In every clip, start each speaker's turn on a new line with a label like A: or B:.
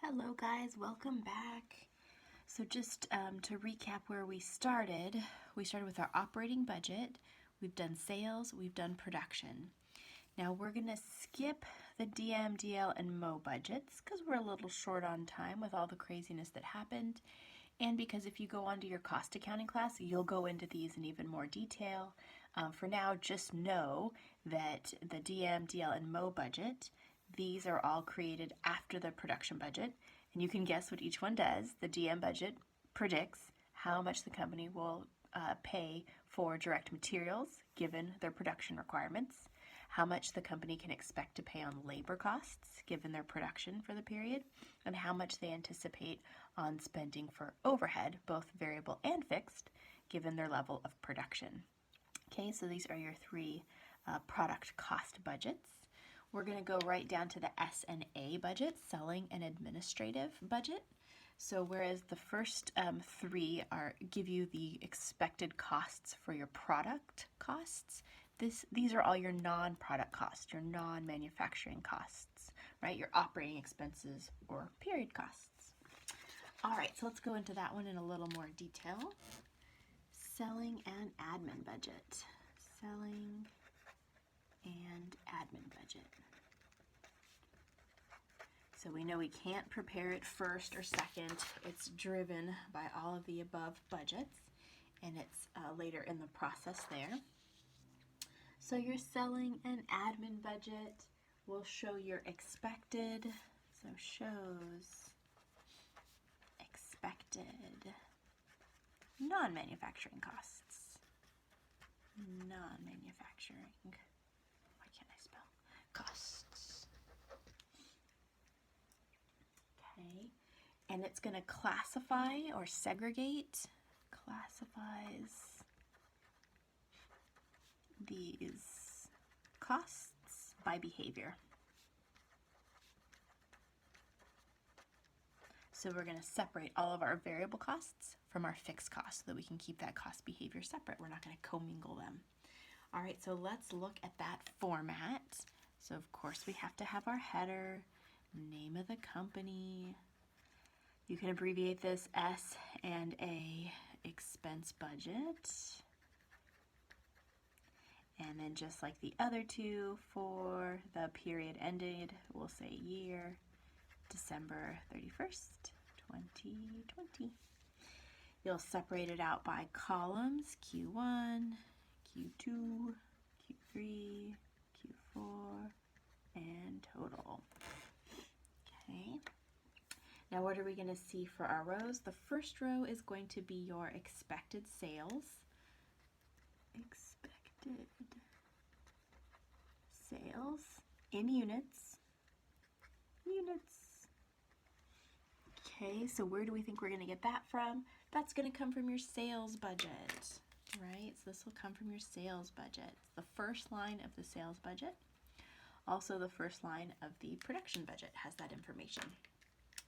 A: Hello guys, welcome back. So just to recap where we started with our operating budget, we've done sales, we've done production. Now we're going to skip the DM, DL, and MO budgets because we're a little short on time with all the craziness that happened, and because if you go on to your cost accounting class, you'll go into these in even more detail. For now, just know that the DM, DL, and MO budget, these are all created after the production budget, and you can guess what each one does. The DM budget predicts how much the company will pay for direct materials given their production requirements, how much the company can expect to pay on labor costs given their production for the period, and how much they anticipate on spending for overhead, both variable and fixed, given their level of production. Okay, so these are your three product cost budgets. We're going to go right down to the S&A budget, selling and administrative budget. So whereas the first three give you the expected costs for your product costs, these are all your non-product costs, your non-manufacturing costs, right? Your operating expenses or period costs. All right, so let's go into that one in a little more detail. Selling and admin budget. Selling and admin budget. So we know we can't prepare it first or second. It's driven by all of the above budgets, and it's later in the process there. So your selling and admin budget will show your expected, so shows expected non-manufacturing costs. Non-manufacturing, why can't I spell? Costs. Okay, and it's going to classify or segregate, classifies these costs by behavior. So we're going to separate all of our variable costs from our fixed costs so that we can keep that cost behavior separate. We're not going to commingle them. All right, so let's look at that format. So of course we have to have our header, name of the company. You can abbreviate this S&A expense budget. And then just like the other two, for the period ended, we'll say year, December 31st, 2020. You'll separate it out by columns, Q1, Q2, Q3, Q4, and total. Okay. Now what are we going to see for our rows? The first row is going to be your expected sales. Expected sales in units. Units. Okay, so where do we think we're going to get that from? That's going to come from your sales budget, right? So this will come from your sales budget. The first line of the sales budget. Also the first line of the production budget has that information.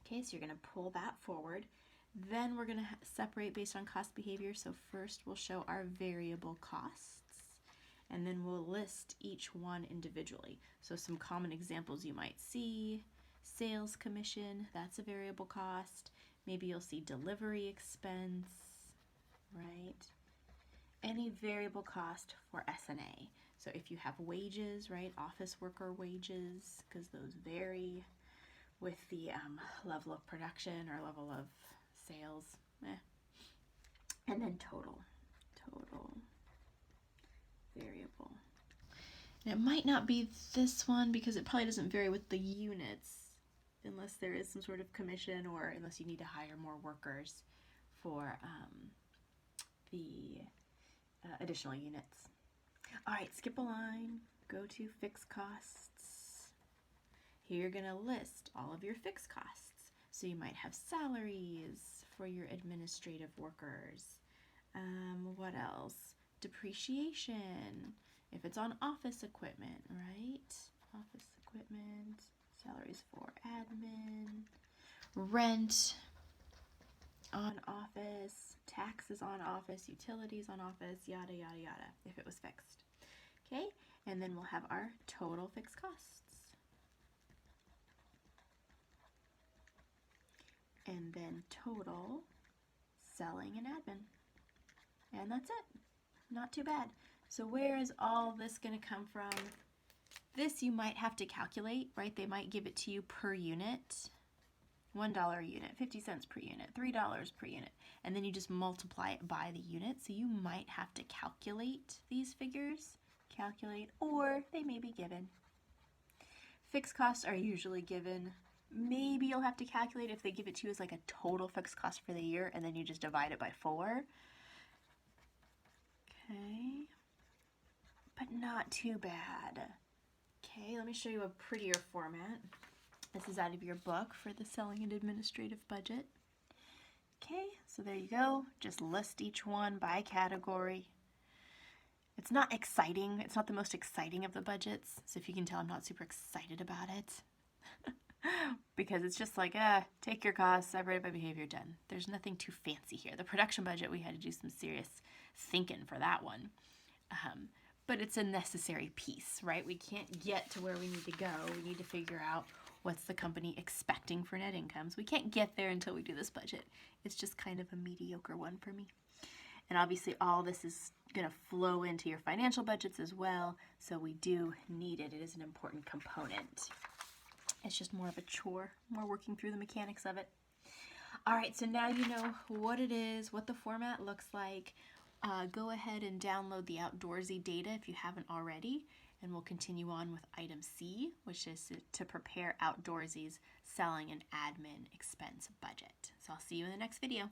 A: Okay, so you're going to pull that forward. Then we're going to separate based on cost behavior. So first we'll show our variable costs, and then we'll list each one individually. So some common examples you might see: sales commission, that's a variable cost. Maybe you'll see delivery expense, right? Any variable cost for S&A. So if you have wages, right, office worker wages, because those vary with the level of production or level of sales. And then total variable. And it might not be this one because it probably doesn't vary with the units unless there is some sort of commission or unless you need to hire more workers for the additional units. All right, skip a line, go to fixed costs. Here you're going to list all of your fixed costs. So you might have salaries for your administrative workers. What else? Depreciation, if it's on office equipment, right? Office equipment, salaries for admin, rent on office, taxes on office, utilities on office, yada, yada, yada, if it was fixed. Okay, and then we'll have our total fixed costs. total selling and admin. And that's it. Not too bad. So where is all this going to come from? This you might have to calculate, right? They might give it to you per unit. $1 a unit, 50 cents per unit, $3 per unit, and then you just multiply it by the unit. So you might have to calculate these figures, or they may be given. Fixed costs are usually given. Maybe you'll have to calculate if they give it to you as like a total fixed cost for the year, and then you just divide it by 4. Okay, but not too bad. Okay, let me show you a prettier format. This is out of your book for the Selling and Administrative Budget. Okay, so there you go. Just list each one by category. It's not exciting. It's not the most exciting of the budgets. So if you can tell, I'm not super excited about it. Because it's just like, take your costs, separate it by behavior, done. There's nothing too fancy here. The production budget, we had to do some serious thinking for that one. But it's a necessary piece, right? We can't get to where we need to go. We need to figure out what's the company expecting for net incomes. We can't get there until we do this budget. It's just kind of a mediocre one for me. And obviously all this is going to flow into your financial budgets as well, so we do need it. It is an important component. It's just more of a chore, more working through the mechanics of it. All right, so now you know what it is, what the format looks like. Go ahead and download the Outdoorsy data if you haven't already, and we'll continue on with item C, which is to prepare Outdoorsy's selling and admin expense budget. So I'll see you in the next video.